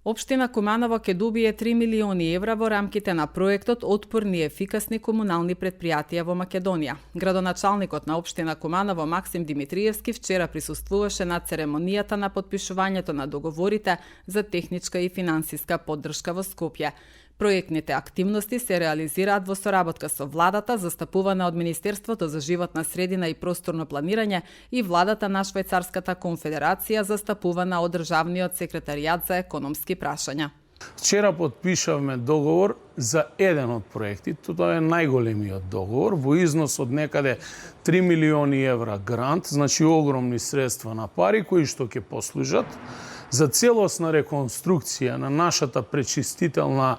Општина Куманово ќе добие 3 милиони евра во рамките на проектот Отпорни и ефикасни комунални предпријатија во Македонија. Градоначалникот на општина Куманово Максим Димитриевски вчера присуствуваше на церемонијата на потпишувањето на договорите за техничка и финансиска поддршка во Скопје. Проектните активности се реализираат во соработка со владата, застапувана од Министерството за животна средина и просторно планирање и владата на Швајцарската конфедерација, застапувана од Државниот секретаријат за економски прашања. Вчера подпишавме договор за еден од проектите, тоа е најголемиот договор, во износ од некаде 3 милиони евра грант, значи огромни средства на пари кои што ќе послужат за целосна реконструкција на нашата пречистителна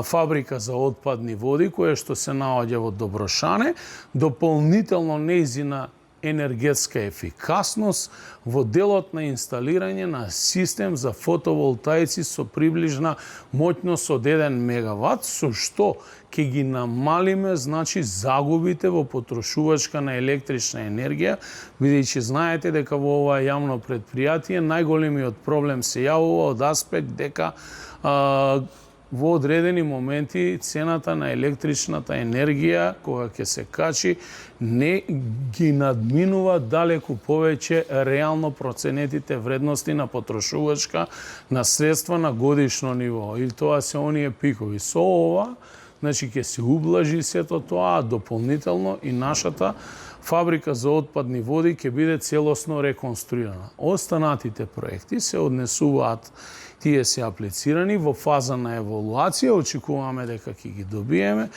фабрика за отпадни води, која што се наоѓа во Доброшане, дополнително нејзина енергетска ефикасност во делот на инсталирање на систем за фотоволтаици со приближна моќност од 1 мегават, со што ќе ги намалиме, значи, загубите во потрошувачка на електрична енергија, бидејќи знаете дека во ова јавно предпријатие најголемиот проблем се јавува од аспект дека во одредени моменти цената на електричната енергија, кога ќе се качи, не ги надминува далеку повеќе реално проценетите вредности на потрошувачка на средства на годишно ниво. И тоа се оние пикови. Со ова, значи, ќе се ублажи сето тоа, а дополнително и нашата фабрика за отпадни води ќе биде целосно реконструирана. Останатите проекти се однесуваат, тие се аплицирани во фаза на еволуација, очекуваме дека ќе ги добиеме.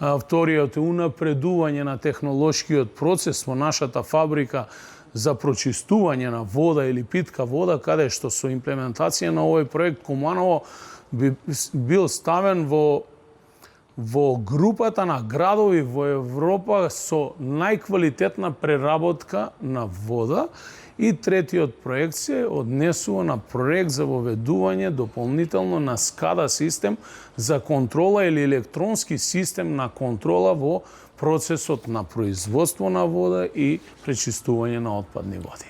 Вториот е унапредување на технолошкиот процес во нашата фабрика за прочистување на вода или питка вода, каде што со имплементација на овој проект Куманово би бил ставен во групата на градови во Европа со најквалитетна преработка на вода. И третиот проект се однесува на проект за воведување дополнително на SCADA систем за контрола или електронски систем на контрола во процесот на производство на вода и пречистување на отпадни води.